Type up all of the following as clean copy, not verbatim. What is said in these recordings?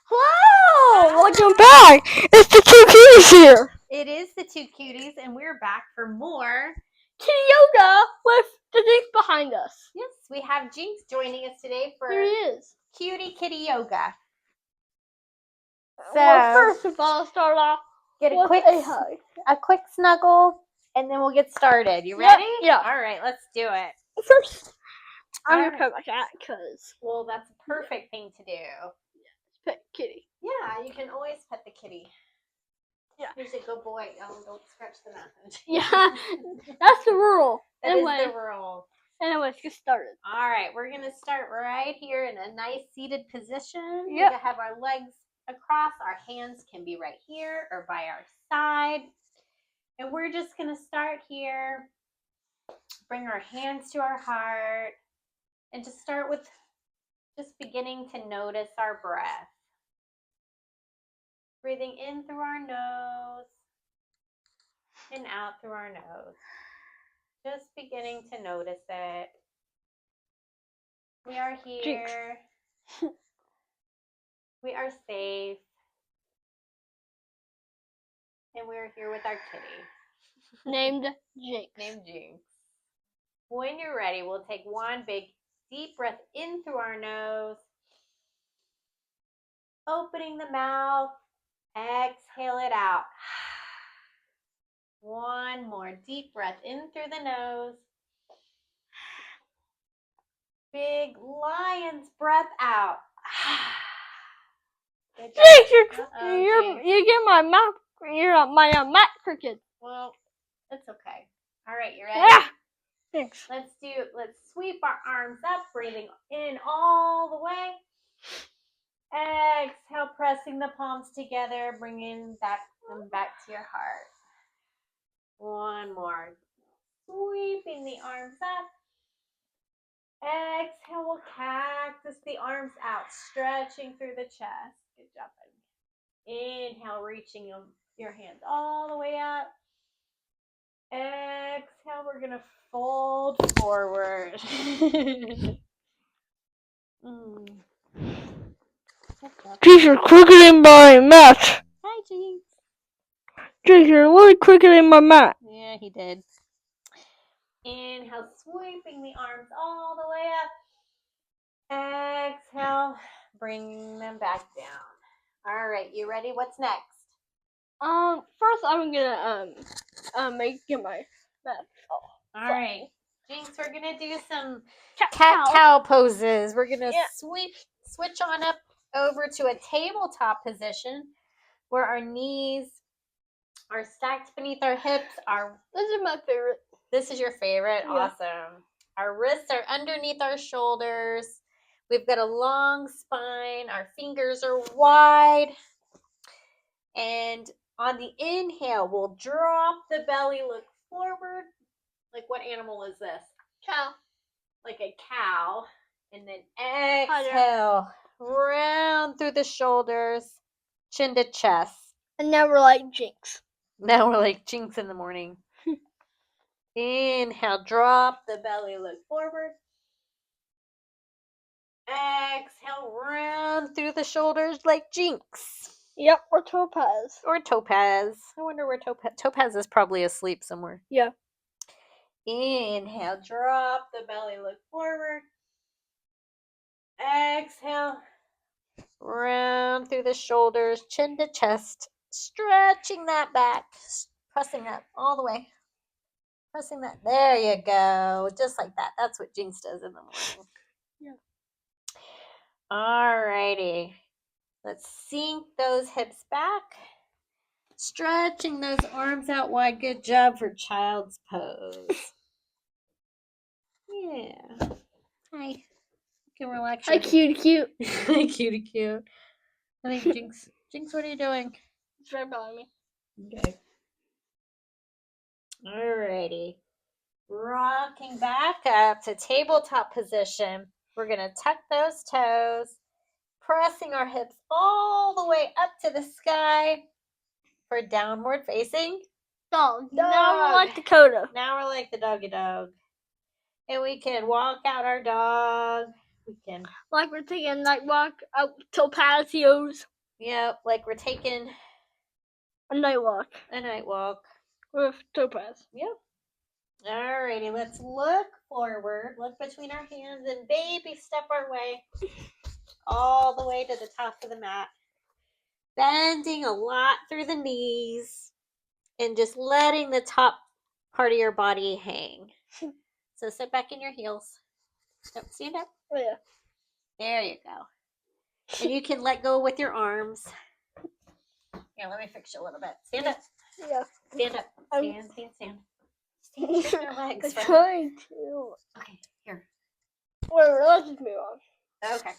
Hello! Welcome back! It's the two cuties here! It is the two cuties, and we're back for more Cutie Yoga with the Jinx behind us. Yes, we have Jinx joining us today for Here he is. Kitty Yoga. So, well, first of all, start off get with a quick snuggle, and then we'll get started. You ready? Yeah. All right, let's do it. First, I'm gonna pet my cat because. Well, that's a perfect thing to do. Pet kitty. Yeah, you can always pet the kitty. Yeah. He's a good boy. Don't scratch the mouth. Yeah, that's the rule. That is the rule. Anyways, get started. All right, we're going to start right here in a nice seated position. Yep. We have our legs across. Our hands can be right here or by our side. And we're just going to start here. Bring our hands to our heart. And just start with just beginning to notice our breath. Breathing in through our nose and out through our nose. Just beginning to notice it. We are here. We are safe. And we're here with our kitty. Named Jinx. Named Jinx. When you're ready, we'll take one big deep breath in through our nose. Opening the mouth. Exhale it out. One more deep breath in through the nose. Big lion's breath out. Jinx, you get my mouth. You're my mat cricket. Well, it's okay. All right, you ready? Yeah. Thanks. Let's sweep our arms up, breathing in all the way. Exhale, pressing the palms together, bringing them back to your heart. One more. Sweeping the arms up. Exhale, we'll cactus the arms out, stretching through the chest. Good job, buddy. Inhale, reaching your hands all the way up. Exhale, we're going to fold forward. Jinx, you're quicker than my mat. Hi, Jinx. Jinx, you're really quicker than my mat. Yeah, he did. Inhale, sweeping the arms all the way up. Exhale, bringing them back down. All right, you ready? What's next? First I'm gonna get my mat. All right, Jinx, we're gonna do some cat-cow poses. We're gonna switch on up over to a tabletop position where our knees are stacked beneath our hips. This is my favorite. This is your favorite? Yeah. Awesome. Our wrists are underneath our shoulders. We've got a long spine. Our fingers are wide. And on the inhale, we'll drop the belly, look forward. Like, what animal is this? Cow. Like a cow. And then exhale, round through the shoulders, chin to chest. And now we're like Jinx. Now we're like Jinx in the morning. Inhale, drop the belly, look forward. Exhale, round through the shoulders like Jinx. Yep, or Topaz. Or Topaz. I wonder where Topaz is probably asleep somewhere. Yeah. Inhale, drop the belly, look forward. Exhale, round through the shoulders, chin to chest, stretching that back, pressing that all the way. Pressing that. There you go. Just like that. That's what Jinx does in the morning. Yeah. All righty. Let's sink those hips back. Stretching those arms out wide. Good job for child's pose. Yeah. Hi. You can relax. Hi, cute. Hi, cute. I think Jinx, what are you doing? It's right behind me. Okay. Alrighty. Rocking back up to tabletop position. We're going to tuck those toes, pressing our hips all the way up to the sky for downward facing dog. Now we're like Dakota. Now we're like the doggy dog. And we can walk out our dog. We can. Like we're taking a night walk out to patios. Yep, like we're taking a night walk with Topaz. Yep. Alrighty, let's look forward, look between our hands, and baby step our way all the way to the top of the mat. Bending a lot through the knees and just letting the top part of your body hang. So sit back in your heels. Stand up. Oh, yeah. There you go. And you can let go with your arms. Here, let me fix you a little bit. Stand up. Yeah. Stand up. Stand. Stretch your legs. I'm trying to. Okay, here. Wait, let's just move on. Okay.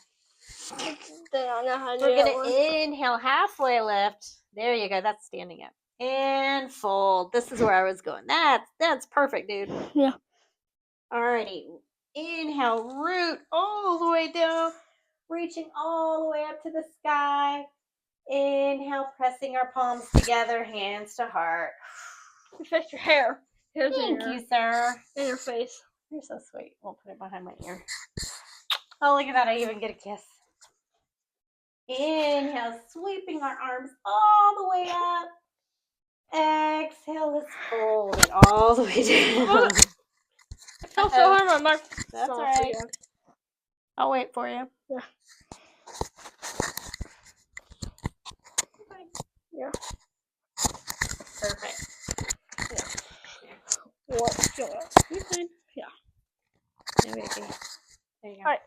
We're going to inhale, halfway lift. There you go. That's standing up. And fold. This is where I was going. That's perfect, dude. Yeah. Alrighty. Inhale, root all the way down, reaching all the way up to the sky. Inhale, pressing our palms together, hands to heart. Fix your hair. Thank you, sir. In your face. You're so sweet. We'll put it behind my ear. Oh, look at that. I even get a kiss. Inhale, sweeping our arms all the way up. Exhale, let's fold it all the way down. I feel so hard on my That's all right. I'll wait for you. Yeah. Yeah. Perfect. Yeah. What's going on? You're fine. Yeah. There you go. All right.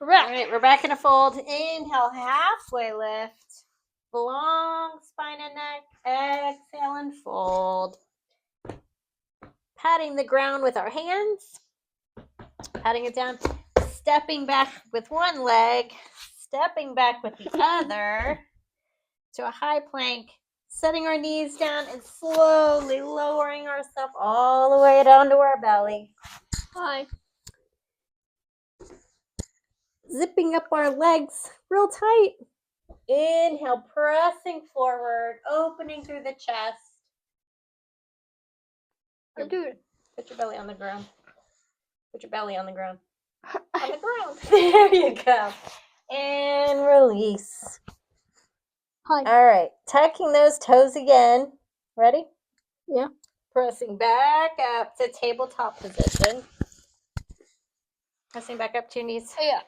We're back. All right, we're back in a fold. Inhale, halfway lift. Long spine and neck. Exhale and fold. Patting the ground with our hands. Patting it down. Stepping back with one leg. Stepping back with the other. To a high plank. Setting our knees down and slowly lowering ourselves all the way down to our belly. Hi. Zipping up our legs real tight. Inhale, pressing forward, opening through the chest. I do it. Put your belly on the ground. Put your belly on the ground. On the ground. There you go. And release. Hi. All right. Tucking those toes again. Ready? Yeah. Pressing back up to tabletop position. Pressing back up to your knees. Yeah.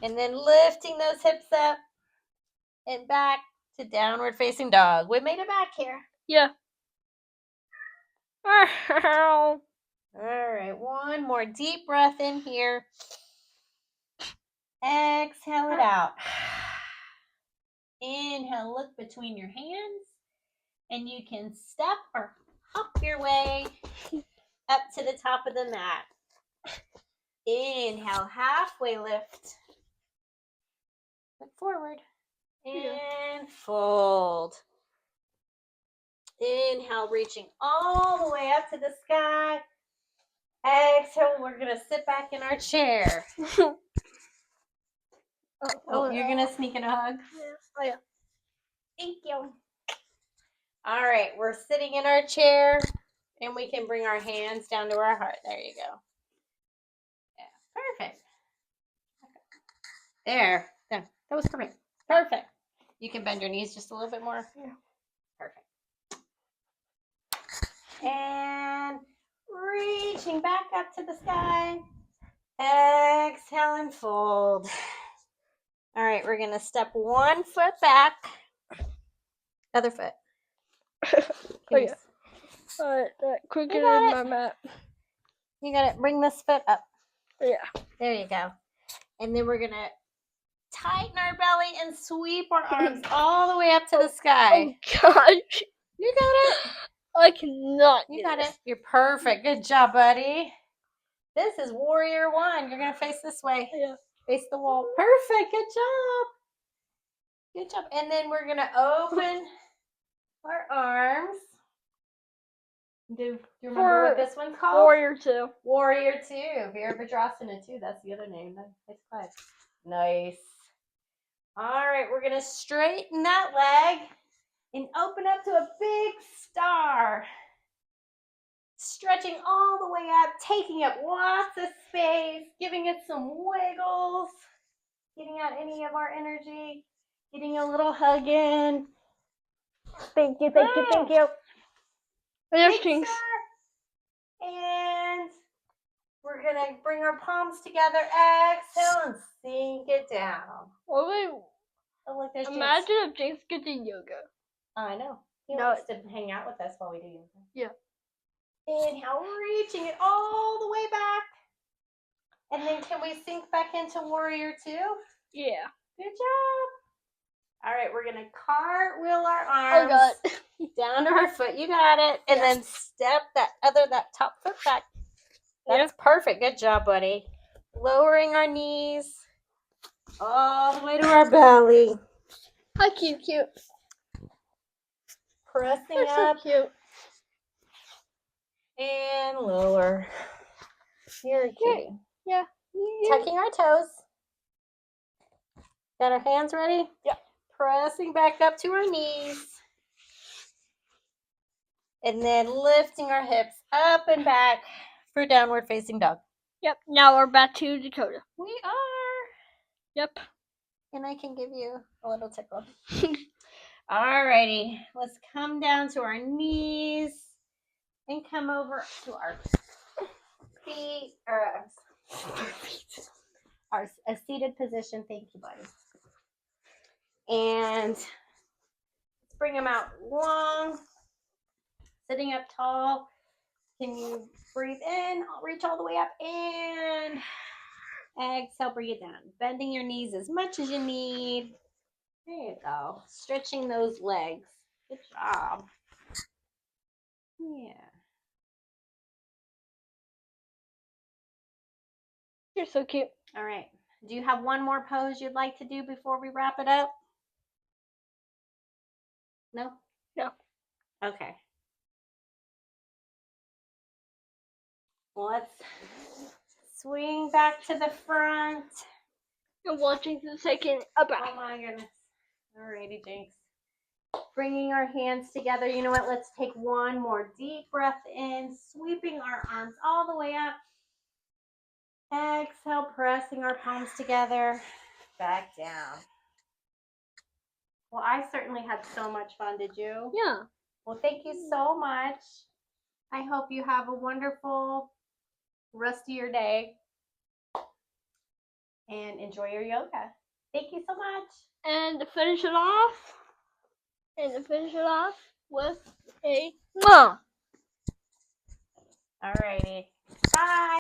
And then lifting those hips up and back to downward facing dog. We made it back here. Yeah. All right, one more deep breath in here. Exhale it out. Inhale, look between your hands, and you can step or hop your way up to the top of the mat. Inhale, halfway lift. Look forward and fold. Inhale, reaching all the way up to the sky. Exhale, we're going to sit back in our chair. Oh, you're going to sneak in a hug? Yeah. Oh, yeah. Thank you. All right, we're sitting in our chair, and we can bring our hands down to our heart. There you go. Yeah, perfect. There. That was perfect. Perfect. You can bend your knees just a little bit more. Yeah. Perfect. And reaching back up to the sky. Exhale and fold. All right, we're going to step one foot back. Other foot. Oh, yeah. Quicker than my mat. You got it. Bring this foot up. Yeah. There you go. And then we're going to tighten our belly and sweep our arms all the way up to the sky. Oh, gosh. You got it. I cannot. You got it. You're perfect. Good job, buddy. This is warrior one. You're going to face this way. Yeah. Face the wall. Perfect. Good job. Good job. And then we're going to open our arms. Do you remember what this one's called? Warrior 2. Warrior 2. Virabhadrasana 2. That's the other name. Nice. Nice. All right. We're going to straighten that leg and open up to a big star. Stretching all the way up, taking up lots of space, giving it some wiggles, getting out any of our energy, getting a little hug in. Thank you, thank you, thank you. There's things. And we're going to bring our palms together, exhale, and sink it down. Oh, wait. Oh, look, there's Imagine if Jinx could do yoga. Oh, I know. He No. likes to hang out with us while we do yoga. Yeah. Inhale, reaching it all the way back. And then can we sink back into warrior two? Yeah. Good job. All right, we're going to cartwheel our arms down to our foot. You got it. And then step that top foot back. That's perfect. Good job, buddy. Lowering our knees all the way to our belly. Hi, cute. Pressing You're up. so cute. And lower. You're a cutie. Yeah. Tucking our toes. Got our hands ready? Yeah. Pressing back up to our knees. And then lifting our hips up and back for downward facing dog. Yep. Now we're back to Dakota. We are. Yep. And I can give you a little tickle. Alrighty. Let's come down to our knees and come over to our feet. A seated position. Thank you, buddy. And let's bring them out long. Sitting up tall. Can you breathe in? Reach all the way up and exhale, bring it down. Bending your knees as much as you need. There you go. Stretching those legs. Good job. Yeah. You're so cute. All right. Do you have one more pose you'd like to do before we wrap it up? No? No. Okay. Well, let's swing back to the front. I'm watching the second about. Oh my goodness. Alrighty, Jinx. Bringing our hands together. You know what? Let's take one more deep breath in, sweeping our arms all the way up. Exhale, pressing our palms together. Back down. Well, I certainly had so much fun. Did you? Yeah. Well, thank you so much. I hope you have a wonderful rest of your day and enjoy your yoga. Thank you so much. And to finish it off with a mwah. Alrighty. Bye.